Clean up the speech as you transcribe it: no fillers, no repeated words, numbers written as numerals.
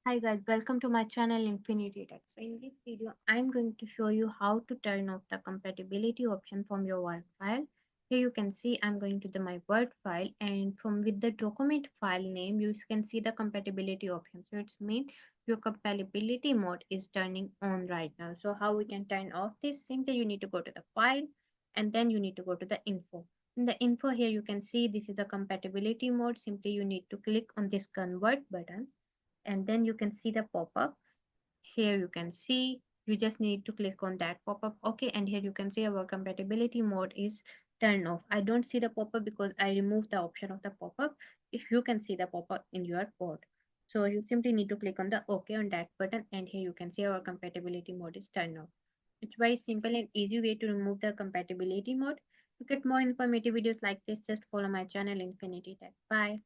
Hi guys, welcome to my channel Infinity Tech. So in this video, I'm going to show you how to turn off the compatibility option from your Word file. Here you can see I'm going to my Word file, and from with the document file name, you can see the compatibility option. So it's mean your compatibility mode is turning on right now. So how we can turn off this? Simply you need to go to the file and then you need to go to the info. In the info here you can see this is the compatibility mode. Simply you need to click on this convert button and then you can see the pop-up. Here you can see you just need to click on that pop-up. Okay, and here you can see our compatibility mode is turned off. I don't see the pop-up because I removed the option of the pop-up. If you can see the pop-up in your board, so you simply need to click on the OK on that button, and here you can see our compatibility mode is turned off. It's very simple and easy way to remove the compatibility mode. To get more informative videos like this, just follow my channel Infinity Tech. Bye.